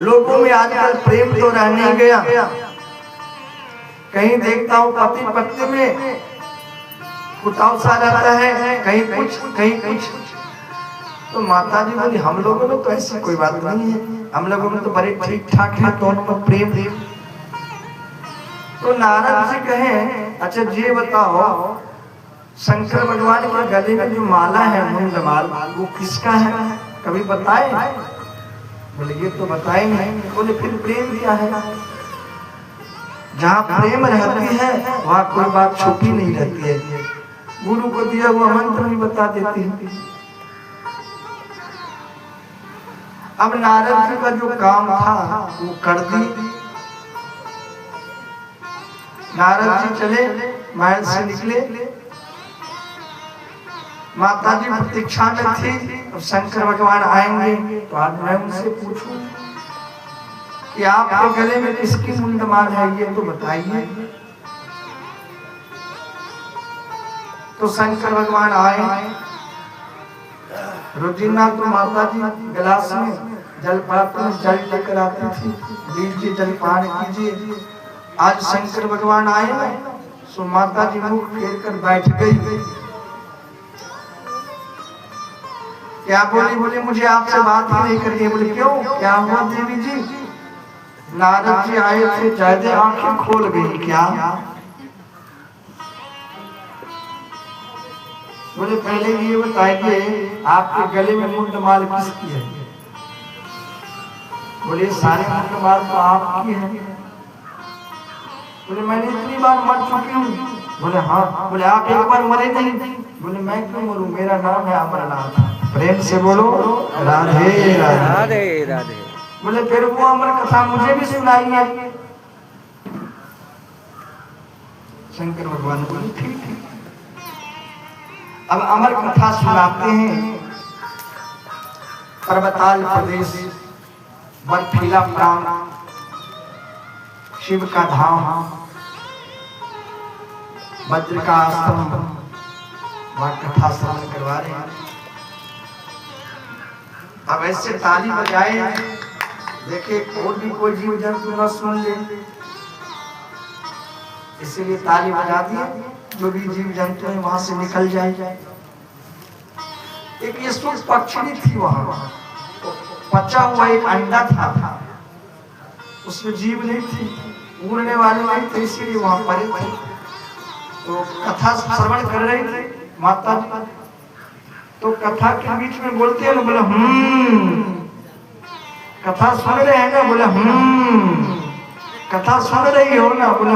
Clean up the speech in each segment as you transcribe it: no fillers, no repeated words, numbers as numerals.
लोगों में आजकल प्रेम तो रह नहीं गया। कहीं देखता हूँ पति पत्नी में कुटाव सा रहता है, कहीं कुछ कहीं कुछ। तो माता जी बोली हम लोगों में तो ऐसी कोई बात नहीं है, हम लोगों में तो बड़े ठीक ठाक है, दोनों में प्रेम। तो नारद जी कहें अच्छा ये बताओ शंकर भगवान के गले में जो माला है मुंडमाल वो किसका है, कभी बताए? बोले ये तो बताए नहीं। बोले फिर प्रेम क्या है? जहाँ प्रेम रहती है वहाँ कोई बात छुपी नहीं रहती है। गुरु को दिया हुआ मंत्र भी बता देती है। अब नारद जी का जो काम था वो कर दी। नारद जी चले, महल से निकले, माता जी प्रतीक्षा में थी। अब शंकर भगवान आएंगे तो आज मैं उनसे पूछूं कि आपके गले में किसकी मुंडमाल है ये तो बताइए। तो शंकर भगवान आए। रोजीना तो माता जी गिलास में जलपात्र में जल लेकर आती थी, लीजिए जलपान कीजिए। आज शंकर भगवान आए सो माता जी मुख फेर कर बैठ गई। क्या बोली? बोली मुझे आपसे बात ही नहीं करनी है। बोले क्यों, क्या हुआ देवी जी? नारद जी आए थे, ज्यादा आंखें खोल गई क्या? बोले पहले ये बताइए आपके गले में मुंडमाल किसकी है? बोले सारे मुंडमाल तो आपकी है। बोले मैंने इतनी बार मर चुकी हूँ। बोले हाँ। बोले आप एक बार मरे नहीं। बोले मैं क्यों मरूं, मेरा नाम है अमरनाथ। प्रेम से बोलो राधे राधे राधे। बोले फिर वो अमर कथा मुझे भी सुनाइए। शंकर भगवान बोले ठीक है। अब अमर कथा सुनाते हैं। पर्वताल प्रदेश, बर्फीला प्राण, शिव का धाम, वज्र का आश्रम, वहां कथा श्रवण करवा रहे हैं। अब ऐसे ताली बजाए, देखे और भी कोई जीव जंतु न सुन ले, इसीलिए ताली बजा दिए, जो भी जीव जंतु है वहां से निकल जाए। एक ये पक्षी थी, वहां पचा हुआ एक अंडा था, उसमें जीव नहीं थी, उड़ने वाले नहीं थे, इसीलिए वहां पड़े थे। तो कथा श्रवण कर रही थी माता जी, तो कथा के बीच में बोलते हैं ना, बोले कथा सुन रहे हैं ना? बोले कथा सुन रही हो ना? बोले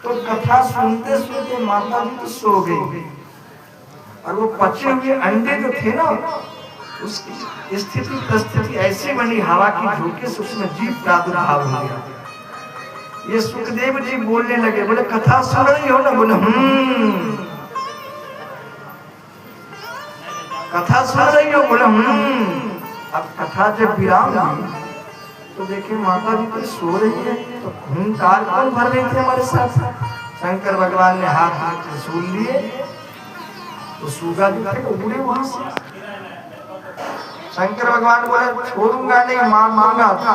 तो कथा सुनते सुनते माता जी तो सो गई, और वो पचे हुए अंडे जो थे ना, उसकी स्थिति परिस्थिति ऐसी बनी, हवा की झोंके से उसमें जीव प्रादुर्भाव हो गया। ये सुखदेव जी बोलने लगे, बोले कथा सुन रही हो ना? बोले कथा सुन रही हो? बोले अब कथा जब विराम हुई तो देखे माता जी तो सो रही है, तो हुंकार कौन भर रही थी हमारे साथ? शंकर भगवान ने हाथ में त्रिशूल लिए, तो सूगा जो थे उड़े वहां से। शंकर भगवान बोले छोड़ूंगा नहीं, मारूंगा।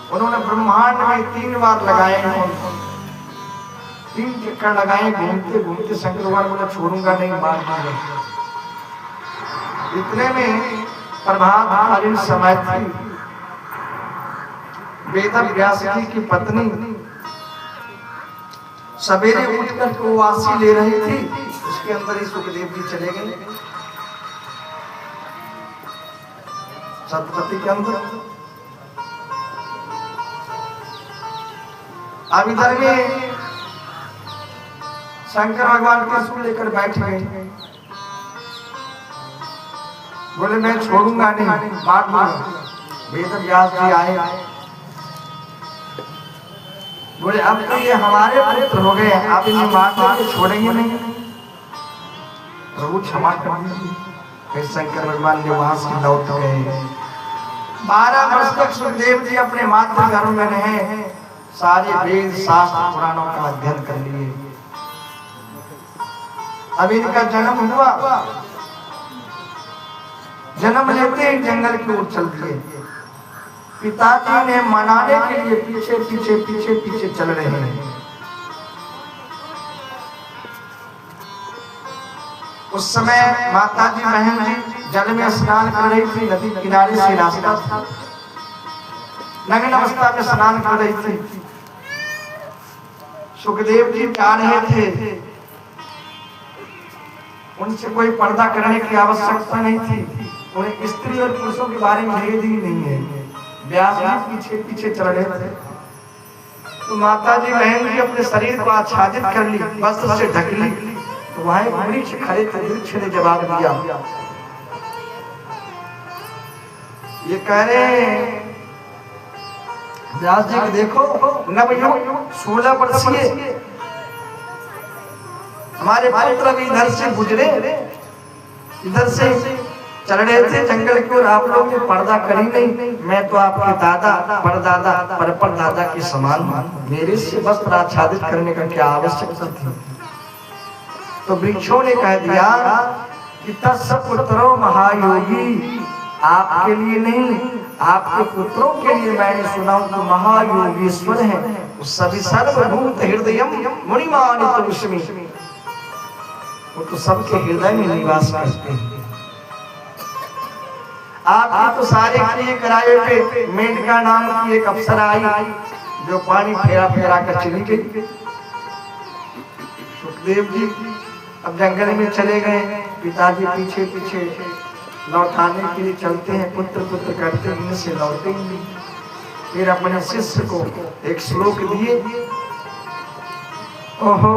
उन्होंने ब्रह्मांड में 3 बार लगाए, 3 चक्कर लगाए, घूमते घूमते शंकर भगवान बोले छोड़ूंगा नहीं, मारूंगा। इतने में प्रभात कालीन समय थी। वेद व्यास जी की पत्नी सवेरे उठकर को वासी ले रही थी, उसके अंदर ही सुखदेव जी चले गए सतपति के अंदर। अब इधर में शंकर भगवान त्रिशूल लेकर बैठ गए, बोले मैं छोड़ूंगा नहीं, बात मानो। वेद व्यास जी आए, बोले अब तो ये हमारे पुत्र हो गए, आप इन्हें मारने के छोड़ेंगे नहीं? प्रभु क्षमा कर दीजिए। फिर शंकर भगवान ने वहां से लौट गए। 12 वर्ष तक सुखदेव जी अपने मातृ घर में रहे, सारे वेद शास्त्र पुराणों का अध्ययन कर लिए। अब इनका जन्म हुआ, जन्म लेते ही जंगल की ओर चल दिए। पिताजी ने मनाने के लिए पीछे पीछे पीछे पीछे चल रहे हैं। उस समय माताजी बहन जी जल में स्नान कर रही थी, नदी किनारे से रास्ता था, नग्न अवस्था में स्नान कर रही थी। सुखदेव जी जा रहे थे, उनसे कोई पर्दा करने की आवश्यकता नहीं थी, उन्हें स्त्री और पुरुषों के बारे में भेद ही नहीं है। व्यास जी पीछे पीछे चल रहे थे, तो माताजी बहन जी अपने शरीर को आच्छादित कर ली, वस्त्र से ढक ली। तो वहां एक वृक्ष खड़े थे, वृक्ष ने जवाब दिया, ये कह रहे व्यास जी को देखो, नवयुवक 16 वर्षीय हमारे पुत्र भी इधर से गुजरे, इधर से चल रहे थे जंगल की ओर, आप लोग ने पर्दा करी नहीं। मैं तो आपके दादा परदादा परदादा के समान हूं, मेरे से वस्त्र आच्छादित करने का क्या आवश्यकता थी। तो वृक्षों ने कह दिया कि तस्य पुत्रो महायोगी, आपके लिए नहीं आपके पुत्रों के लिए मैंने सुना हूं तो महायोगीश्वर है, सभी सर्वभूत हृदयम मुनिमानित विस्मी, वो तो सबके हृदय में निवास करते हैं। आपकी तो सारे क्रिया कराए पे मेनका नाम की एक अप्सरा आई जो पानी फेरा फेरा कर चली गई। सुखदेव जी अब जंगल में चले गए, पिताजी पीछे पीछे लौटाने के लिए चलते हैं, पुत्र पुत्र करते हैं, इनसे लौटेंगे। फिर अपने शिष्य को एक श्लोक दिए, ओहो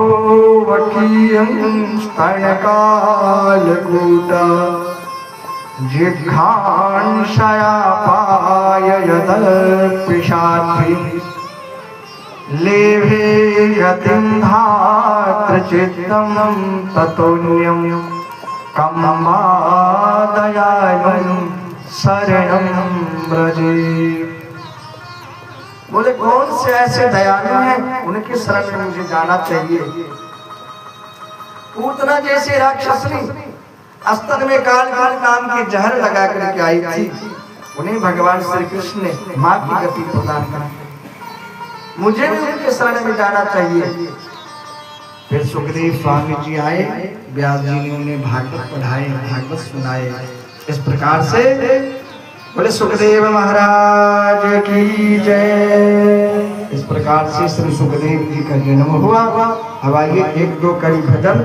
वकीयं स्तनकालकूटा जिघ्रांशया पाययदर्पिषाद्रि लेभे यतिं धातृचित्तं ततोऽन्यं कम्मादयालं शरणं व्रजे। बोले कौन से ऐसे दयालु हैं, उनके शरण में मुझे जाना चाहिए। पूतना जैसे राक्षसनी अस्तर में काल काल नाम की जहर लगा करके आई थी, उन्हें भगवान श्री कृष्ण ने मां की गति प्रदान कर, मुझे भी उनके शरण में जाना चाहिए। फिर सुखदेव स्वामी जी आए, व्यास जी ने उन्हें भागवत पढ़ाए, भागवत सुनाए। इस प्रकार से बोले सुखदेव महाराज की जय। इस प्रकार से श्री सुखदेव जी का जन्म हुआ। अब आइए एक दो कड़ी भजन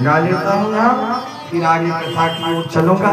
गा लेता हूँ यहाँ, फिर आगे कथा की ओर चलूंगा।